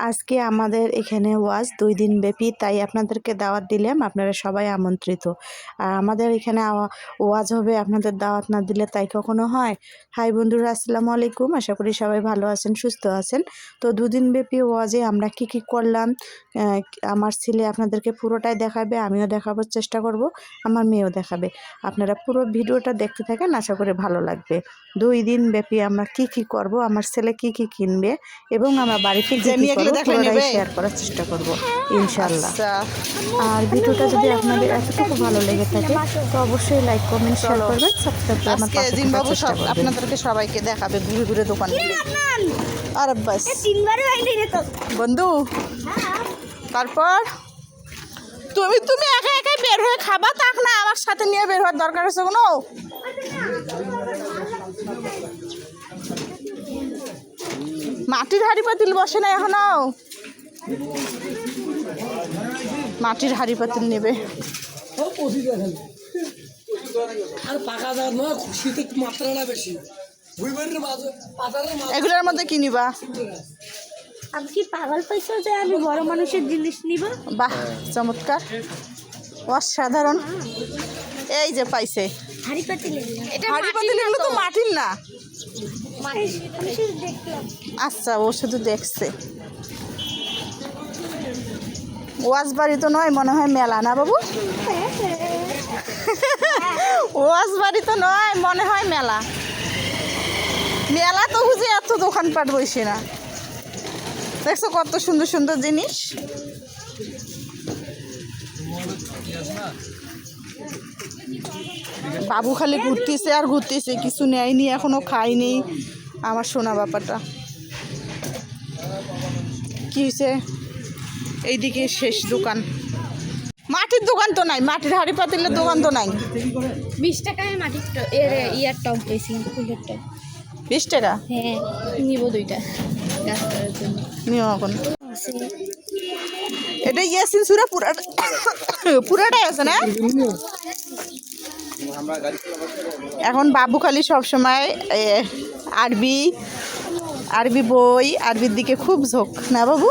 আজকে আমাদের এখানে ওয়াজ 2 দিন ব্যাপী, তাই আপনাদেরকে দাওয়াত দিলাম। আপনারা সবাই আমন্ত্রিত। আর আমাদের এখানে ওয়াজ হবে, আপনাদের দাওয়াত না দিলে তাই কখনো হয়? হাই বন্ধুরা, আসসালামু আলাইকুম। আশা করি সবাই ভালো আছেন, সুস্থ আছেন। তো 2 দিন ব্যাপী ওয়াজে আমরা কি কি করলাম, আমার ছেলে আপনাদেরকে পুরোটাই দেখাবে, আমিও দেখাবার চেষ্টা করব, আমার মেয়েও দেখাবে। আপনারা পুরো ভিডিওটা দেখতে থাকেন, আশা করি ভালো লাগবে। 2 দিন ব্যাপী আমরা কি কি করব, আমার ছেলে কি কি কিনবে এবং আমরা বাড়িতে কি কি করব পুরোটাই শেয়ার করার চেষ্টা করব ইনশাআল্লাহ। আর ভিডিওটা যদি আপনাদের এতটুকু ভালো লেগে থাকে তো অবশ্যই লাইক কমেন্ট শেয়ার করবেন, সাবস্ক্রাইব করে আমার পাশে থাকার চেষ্টা করবেন। আপনাদেরকে সবাইকে দেখাবে ঘুরে ঘুরে দোকান। আর বাস বন্ধু, তারপর তুমি একা একা বের হয়ে খাবা, তাক না আমার সাথে নিয়ে বের হওয়ার দরকার আছে কোনো? মাটির হাঁড়ি পাতিল বসে না এখনো? মাটির হাঁড়ি পাতিল নেবে। এগুলোর মধ্যে কি নিবা? আমি কি পাগল পাইছো যে আমি বড় মানুষের জিনিস নিব? বাহ, চমৎকার, অসাধারণ। এই যে পাইছে হাড়ি পাতিল। এটা হাঁড়ি পাতিল, এগুলো তো মাটির না। আমি শুধু দেখলাম। আচ্ছা, ও শুধু দেখছে। ওয়াজ বাড়ি তো নয়, মনে হয় মেলা, না বাবু? ওয়াজ বাড়ি তো নয়, মনে হয় মেলা। মেলা তো বুঝি এত দোকানপাট বসে না। দেখছো কত সুন্দর সুন্দর জিনিস। বাবু খালি ঘুরতেছে আর ঘুরতেছে, কিছু নেয়নি, এখনো খায়নি আমার সোনা বাপাটা। কি হয়েছে? এইদিকে শেষ দোকান। মাটির দোকান তো নাই, মাটির হাঁড়ি পাতিলের দোকান তো নাই। 20 টাকায় মাটির ইয়ার টপ পেয়েছি, ফুলের টপ। 20 টাকা? হ্যাঁ, নিব 2টা গাছ করার জন্য। নিও এখন। এটা ইয়াসিন সূরা পুরাটাই আছে না? এখন বাবু খালি সবসময় আরবি বই, আরবির দিকে খুব ঝোঁক, না বাবু?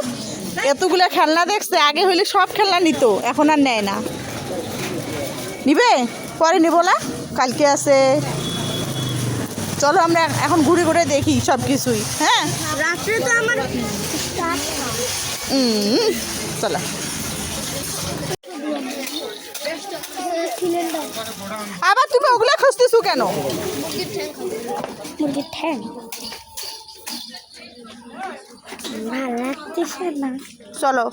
এতগুলো খেলনা দেখছে, আগে হইলে সব খেলনা নিত, এখন আর নেয় না। নিবে? পরে নিব না, কালকে আছে। চলো আমরা এখন ঘুরে ঘুরে দেখি সব কিছুই। হ্যাঁ, রাত্রে তো আমার চলো। আবার তুমি ওগুলো খুঁজতেছো কেন? মুরগির ঠ্যাং ভালো লাগতেছে না। চলো।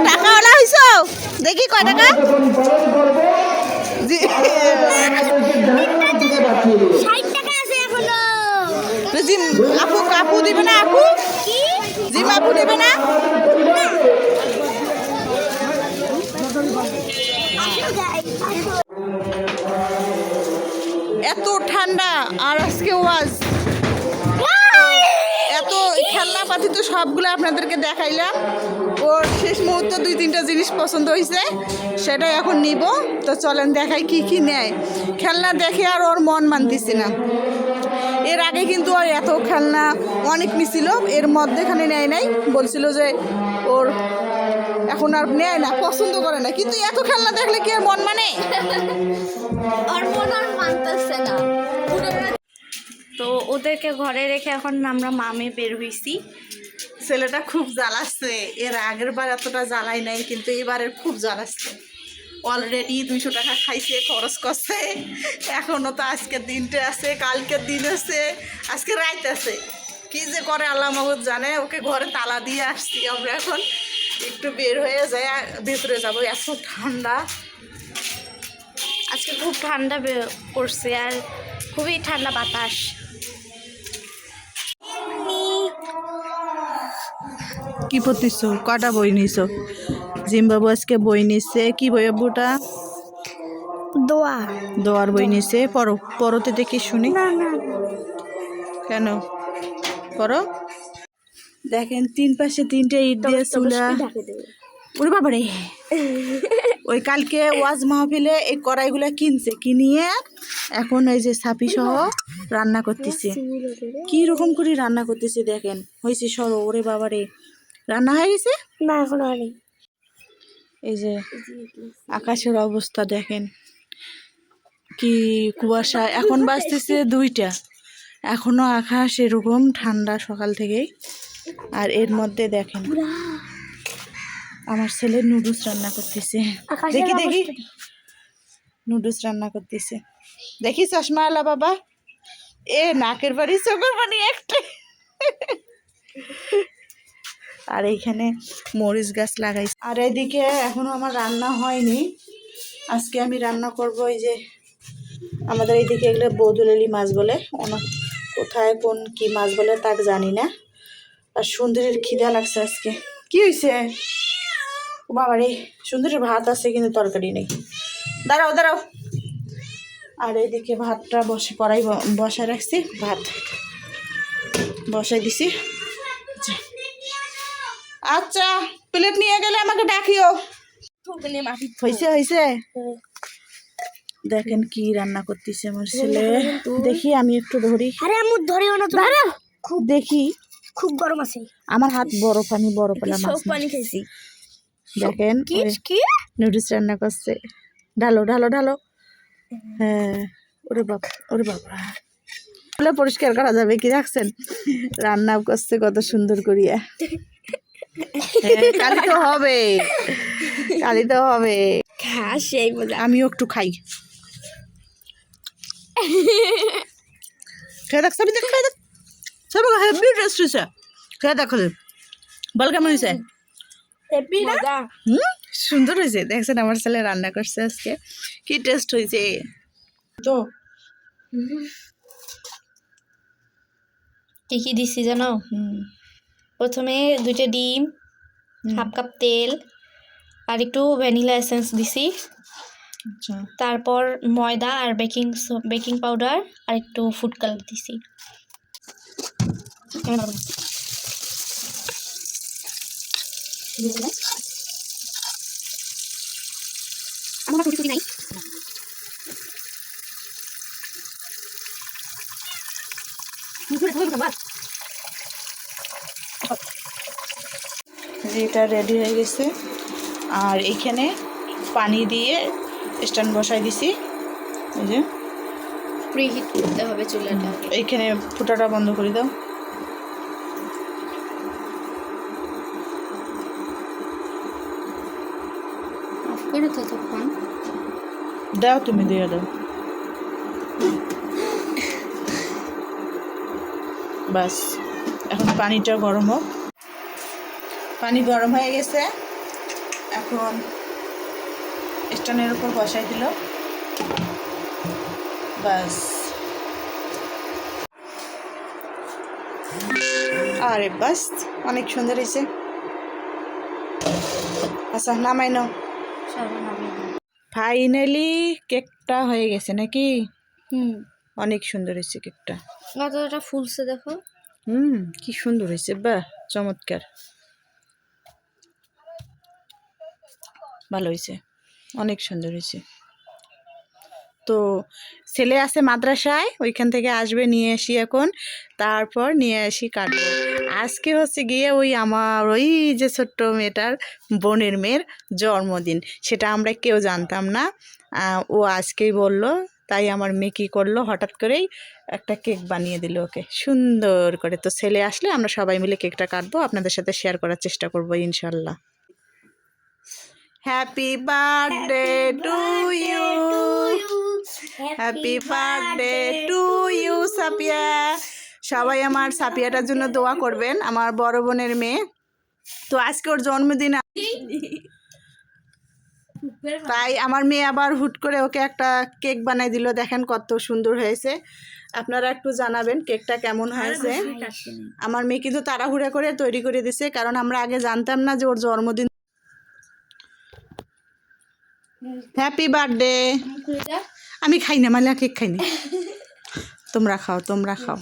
টাকাওয়ালা হইছো? দেখি কয় টাকা। জি, 60 টাকা আছে এখনো। জিম আপু দিবে না? আপু কি জিম আপু দিবে না? এত ঠান্ডা আর আজকে ওয়াজ, এত খেলনা পাতি তো সবগুলো আপনাদেরকে দেখাইলাম। ওর শেষ মুহূর্তে 2-3টা জিনিস পছন্দ হয়েছে, সেটাই এখন নিব। তো চলেন দেখাই কি কি নেয়। খেলনা দেখে আর ওর মন মানতেছি না। এর আগে কিন্তু ওর এত খেলনা অনেক নিছিল, এর মধ্যেখানে নেয় নাই, বলছিল যে ওর এখন আর নেয় না, পছন্দ করে না। কিন্তু এত খেলনা দেখলে কি আর মন মানে? আর মন আর মানতেছে না। তো ওদেরকে ঘরে রেখে এখন আমরা মামে বের হইছি। ছেলেটা খুব জ্বালাচ্ছে, এর আগের বার এতটা জ্বালাই নাই, কিন্তু এবারের খুব জ্বালাচ্ছে। অলরেডি 200 টাকা খাইছে, খরচ করছে। এখনও তো আজকের দিনটা আছে, কালকের দিন আছে, আজকে রাত আছে। কি যে করে আল্লাহ মাহবুব জানে। ওকে ঘরে তালা দিয়ে আসছি আমরা, এখন একটু বের হয়ে যায়, ভেতরে যাবো। এত ঠান্ডা আজকে, খুব ঠান্ডা পড়ছে আর খুবই ঠান্ডা বাতাস। কি পড়তেছো? কটা বই নিছো? জিম্বাবু আজকে বই নিচ্ছে। কি বই আব্বুটা? দোয়ার বই নিছে। পরতে দেখি শুনি। কেন পড়ো? দেখেন 3 পাশে 3টে ইট দিয়ে চুলা ওরে বাবারে, ওই কালকে ওয়াজ মাহফিলে এই কড়াইগুলো কিনছে, কিনিয়ে এখন ওই যে ছাপি সহ রান্না করতেছে। কি রকম করে রান্না করতেছে দেখেন, হয়েছে সরো। ওরে বাবারে, রান্না হয়ে গেছে না এখন হয়নি। এই যে আকাশের অবস্থা দেখেন, কি কুয়াশা। এখন বাজতেছে 2টা, এখনো আকাশ এরকম ঠান্ডা সকাল থেকেই। আর এর মধ্যে দেখেন আমার ছেলে নুডলস রান্না করতেছে। দেখি দেখি, নুডলস রান্না করতেছে। দেখি চশমা আলা বাবা, এ নাকের বাড়ি চোখের বাড়ি একটা। আর এইখানে মরিচ গাছ লাগাইছে। আর এদিকে এখনো আমার রান্না হয়নি। আজকে আমি রান্না করব এই যে আমাদের এইদিকে এগুলো বৌদুলেলি মাছ বলে, কোথায় কোন কি মাছ বলে তাকে জানি না। আর সুন্দরীর খিদা লাগছে আজকে। কি হয়েছে বাবারে, সুন্দরীর ভাত আছে কিন্তু তরকারি নেই। দাঁড়াও দাঁড়াও। আর এইদিকে ভাতটা বসায় রাখছি, ভাত বসাই দিছি। আচ্ছা, প্লেট নিয়ে গেলে আমাকে ডাকিও। হয়েছে হয়েছে। দেখেন কি রান্না করতেছে আমার ছেলে। দেখি আমি একটু ধরি। আরে আমি ধরিও না তো, খুব দেখি, খুব গরম আছে। আমার হাত বরফ, আমি বরফওয়ালা মাছ পানি খাইছি। দেখেন কি নুডলস রান্না করছে। ঢালো ঢালো ঢালো। হ্যাঁ, ওরে বাবা ওরে বাবা, পরিষ্কার করা যাবে কি, রাখছেন রান্না করছে কত সুন্দর করিয়া। কালি তো হবে, কালি তো হবে। সেই মজা। আমিও একটু খাই। খেয়ে দেখ সবই, দেখ খেয়ে দেখ, সব হেভি টেস্ট হয়েছে। খেয়ে দেখো, বল কেমন হয়েছে? সুন্দর হয়েছে। দেখছেন আমার ছেলে রান্না করছে আজকে, কি টেস্ট হয়েছে। তো কি কি দিছি জানো? প্রথমে 2টা ডিম, হাফ কাপ তেল, আর একটু ভ্যানিলা এসেন্স দিছি। আচ্ছা, তারপর ময়দা আর বেকিং পাউডার আর একটু ফুড কালার দিছি। আমার কুটি কুটি নাই। এটা রেডি হয়ে গেছে। আর এইখানে পানি দিয়ে স্ট্যান্ড বসাই দিছি। এই যে প্রিহিট করতে হবে চুলাটা। এইখানে ফুটাটা বন্ধ করে দাও। অফ করে তো তখন দাও, তুমি দিয়ে দাও। বাস, এখন পানিটা গরম হোক। পানি গরম হয়ে গেছে, এখন স্ট্যান্ডের উপর বসাই দিল। বাস, আরে বাস, অনেক সুন্দর হয়েছে। আচ্ছা, নামাই নাও। ফাইনালি কেকটা হয়ে গেছে নাকি? অনেক সুন্দর হয়েছে কেকটা। কতটা ফুলছে দেখো। কি সুন্দর হয়েছে, বাহ চমৎকার, ভালো হয়েছে, অনেক সুন্দর হয়েছে। তো ছেলে আছে মাদ্রাসায়, ওইখান থেকে আসবে, নিয়ে আসি এখন, তারপর নিয়ে আসি কাটবো। আজকে হচ্ছে গিয়ে ওই আমার ওই যে ছোট্ট মেয়েটার বোনের মেয়ের জন্মদিন, সেটা আমরা কেউ জানতাম না। ও আজকেই বলল, তাই আমার মেয়ে কী করলো, হঠাৎ করেই একটা কেক বানিয়ে দিল ওকে সুন্দর করে। তো ছেলে আসলে আমরা সবাই মিলে কেকটা কাটবো, আপনাদের সাথে শেয়ার করার চেষ্টা করবো ইনশাল্লাহ। Happy birthday to you, happy birthday to you Sapia. সবাই আমার সাপিয়াটার জন্য দোয়া করবেন, আমার বড় বোনের মেয়ে। তো আজকে ওর জন্মদিন, তাই আমার মেয়ে আবার হুট করে ওকে একটা কেক বানাই দিল। দেখেন কত সুন্দর হয়েছে। আপনারা একটু জানাবেন কেকটা কেমন হয়েছে। আমার মেয়ে কিন্তু তাড়াহুড়া করে তৈরি করে দিছে, কারণ আমরা আগে জানতাম না যে ওর জন্মদিন। Happy birthday. আমি খাই না, মালা কেক খাই না। তোমরা খাও, তোমরা খাও।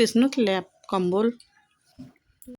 পিছনত ল্যাপ কম্বল